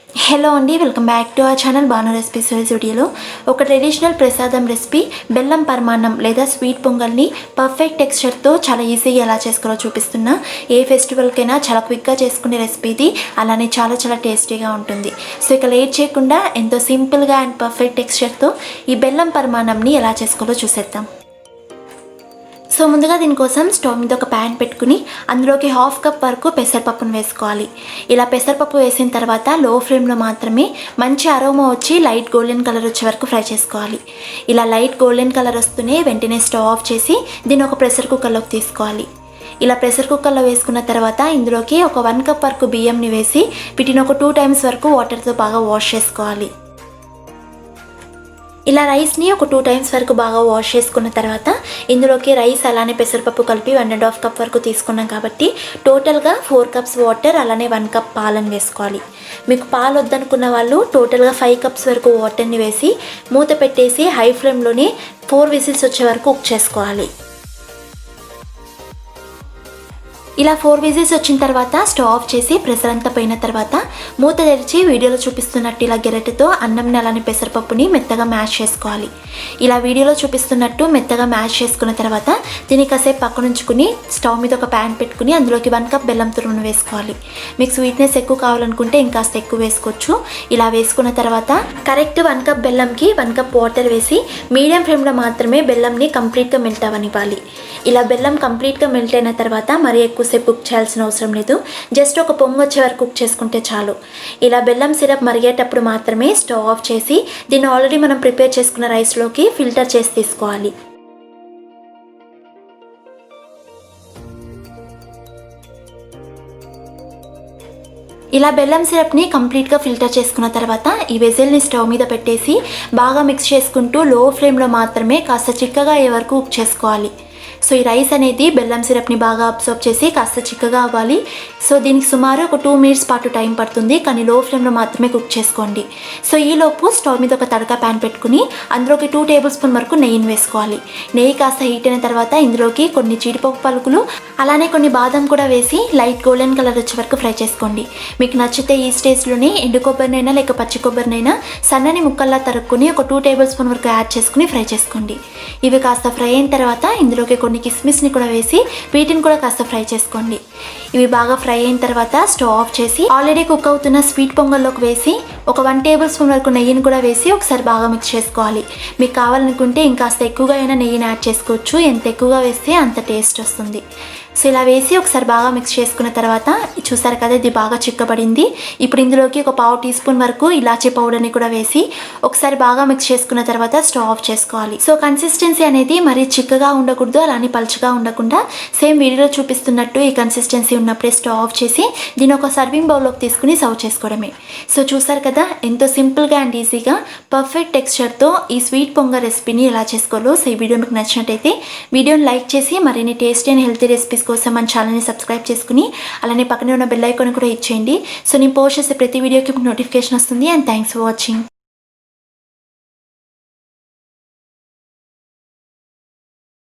Hello అండి, welcome back to our channel Banu recipes వీడియోలో ఒక ట్రెడిషనల్ ప్రసాదం రెసిపీ బెల్లం పరమాన్నం లేదా స్వీట్ పొంగల్ని పర్ఫెక్ట్ టెక్స్చర్తో చాలా ఈజీగా ఎలా చేసుకోవాలో చూపిస్తున్నా. ఏ ఫెస్టివల్కైనా చాలా క్విక్గా చేసుకునే రెసిపీ ఇది, అలానే చాలా టేస్టీగా ఉంటుంది. సో ఇక లేట్ చేయకుండా ఎంతో సింపుల్గా అండ్ పర్ఫెక్ట్ టెక్స్చర్తో ఈ బెల్లం పరమాన్నంని ఎలా చేసుకోవాలో చూసేద్దాం. సో ముందుగా దీనికోసం స్టవ్ మీద ఒక ప్యాన్ పెట్టుకుని అందులోకి 1/2 కప్ వరకు పెసరపప్పును వేసుకోవాలి. ఇలా పెసరపప్పు వేసిన తర్వాత లో ఫ్లేమ్లో మాత్రమే మంచి అరోమా వచ్చి లైట్ గోల్డెన్ కలర్ వచ్చే వరకు ఫ్రై చేసుకోవాలి. ఇలా లైట్ గోల్డెన్ కలర్ వస్తూనే వెంటనే స్టవ్ ఆఫ్ చేసి దీన్ని ఒక ప్రెషర్ కుక్కర్లోకి తీసుకోవాలి. ఇలా ప్రెషర్ కుక్కర్లో వేసుకున్న తర్వాత ఇందులోకి ఒక 1 కప్ వరకు బియ్యంని వేసి వీటిని ఒక 2 టైమ్స్ వరకు వాటర్తో బాగా వాష్ చేసుకోవాలి. ఇలా రైస్ని ఒక 2 టైమ్స్ వరకు బాగా వాష్ చేసుకున్న తర్వాత ఇందులోకి రైస్ అలానే పెసరపప్పు కలిపి 1.5 కప్ వరకు తీసుకున్నాం కాబట్టి టోటల్గా 4 కప్స్ వాటర్ అలానే 1 కప్ పాలను వేసుకోవాలి. మీకు పాలు వద్దనుకున్న వాళ్ళు టోటల్గా 5 కప్స్ వరకు వాటర్ని వేసి మూత పెట్టేసి హై ఫ్లేమ్లోనే 4 విజిల్స్ వచ్చే వరకు కుక్ చేసుకోవాలి. ఇలా 4 విజిల్స్ వచ్చిన తర్వాత స్టవ్ ఆఫ్ చేసి ప్రెషర్ అంతా పోయిన తర్వాత మూత తెరిచి వీడియోలో చూపిస్తున్నట్టు ఇలా గెరటితో అన్నంని అలానే పెసరపప్పుని మెత్తగా మ్యాష్ చేసుకోవాలి. ఇలా వీడియోలో చూపిస్తున్నట్టు మెత్తగా మ్యాష్ చేసుకున్న తర్వాత దీన్ని కాసేపు పక్కనుంచుకుని స్టవ్ మీద ఒక ప్యాన్ పెట్టుకుని అందులోకి 1 కప్ బెల్లం తురుమును వేసుకోవాలి. మీకు స్వీట్నెస్ ఎక్కువ కావాలనుకుంటే ఇంకాస్త ఎక్కువ వేసుకోవచ్చు. ఇలా వేసుకున్న తర్వాత కరెక్ట్ 1 కప్ బెల్లంకి 1 కప్ వాటర్ వేసి మీడియం ఫ్లేమ్లో మాత్రమే బెల్లంని కంప్లీట్గా మెల్ట్ అవ్వనివ్వాలి. ఇలా బెల్లం కంప్లీట్గా మెల్ట్ అయిన తర్వాత మరీ ఎక్కువసేపు కుక్ చేయాల్సిన అవసరం లేదు. జస్ట్ ఒక పొంగు వచ్చే వరకు కుక్ చేసుకుంటే చాలు. ఇలా బెల్లం సిరప్ మరిగేటప్పుడు మాత్రమే స్టవ్ ఆఫ్ చేసి దీన్ని ఆల్రెడీ మనం ప్రిపేర్ చేసుకున్న రైస్లోకి ఫిల్టర్ చేసి తీసుకోవాలి. ఇలా బెల్లం సిరప్ని కంప్లీట్గా ఫిల్టర్ చేసుకున్న తర్వాత ఈ వెజల్ని స్టవ్ మీద పెట్టేసి బాగా మిక్స్ చేసుకుంటూ లో ఫ్లేమ్లో మాత్రమే కాస్త చిక్కగా అయ్యే వరకు కుక్ చేసుకోవాలి. సో ఈ రైస్ అనేది బెల్లం సిరప్ని బాగా అబ్జర్వ్ చేసి కాస్త చిక్కగా అవ్వాలి. సో దీనికి సుమారు ఒక 2 మినిట్స్ పాటు టైం పడుతుంది, కానీ లో ఫ్లేమ్లో మాత్రమే కుక్ చేసుకోండి. సో ఈలోపు స్టవ్ మీద ఒక తడక ప్యాన్ పెట్టుకుని అందులోకి 2 టేబుల్ స్పూన్ వరకు నెయ్యిని వేసుకోవాలి. నెయ్యి కాస్త హీట్ అయిన తర్వాత ఇందులోకి కొన్ని జీడిపప్పు పలుకులు అలానే కొన్ని బాదం కూడా వేసి లైట్ గోల్డెన్ కలర్ వచ్చే వరకు ఫ్రై చేసుకోండి. మీకు నచ్చితే ఈ స్టేజ్లోనే ఎండు కొబ్బరినైనా లేక పచ్చి కొబ్బరినైనా సన్నని ముక్కల్లా తరుక్కుని ఒక 2 టేబుల్ స్పూన్ వరకు యాడ్ చేసుకుని ఫ్రై చేసుకోండి. ఇవి కాస్త ఫ్రై అయిన తర్వాత ఇందులోకి కొన్ని కిస్మిస్ని కూడా వేసి వీటిని కూడా కాస్త ఫ్రై చేసుకోండి. ఇవి బాగా ఫ్రై అయిన తర్వాత స్టవ్ ఆఫ్ చేసి ఆల్రెడీ కుక్ అవుతున్న స్వీట్ పొంగల్లోకి వేసి ఒక 1 టేబుల్ స్పూన్ వరకు నెయ్యిని కూడా వేసి ఒకసారి బాగా మిక్స్ చేసుకోవాలి. మీకు కావాలనుకుంటే ఇంకాస్త ఎక్కువగా అయినా నెయ్యిని యాడ్ చేసుకోవచ్చు. ఎంత ఎక్కువగా వేస్తే అంత టేస్ట్ వస్తుంది. సో ఇలా వేసి ఒకసారి బాగా మిక్స్ చేసుకున్న తర్వాత చూసారు కదా, ఇది బాగా చిక్కబడింది. ఇప్పుడు ఇందులోకి ఒక 1/2 టీ స్పూన్ వరకు ఇలాచీ పౌడర్ని కూడా వేసి ఒకసారి బాగా మిక్స్ చేసుకున్న తర్వాత స్టవ్ ఆఫ్ చేసుకోవాలి. సో కన్సిస్టెన్సీ అనేది మరీ చిక్కగా ఉండకూడదు, అలానే పలుచగా ఉండకుండా సేమ్ వీడియోలో చూపిస్తున్నట్టు ఈ కన్సిస్టెన్సీ ఉన్నప్పుడే స్టవ్ ఆఫ్ చేసి దీని ఒక సర్వింగ్ బౌల్లోకి తీసుకుని సర్వ్ చేసుకోవడమే. సో చూసారు కదా, ఎంతో సింపుల్గా అండ్ ఈజీగా పర్ఫెక్ట్ టెక్స్చర్తో ఈ స్వీట్ పొంగల్ రెసిపీని ఎలా చేసుకోవాలో. సో ఈ వీడియో మీకు నచ్చినట్టయితే వీడియోని లైక్ చేసి మరిన్ని టేస్టీ అండ్ హెల్తీ రెసిపీస్ కోసం మన ఛానల్ని సబ్స్క్రైబ్ చేసుకుని అలానే పక్కనే ఉన్న బెల్ ఐకాన్ కూడా ఇచ్చేయండి. సో నేను పోస్ట్ చేసే ప్రతి వీడియోకి నోటిఫికేషన్ వస్తుంది. And thanks for watching.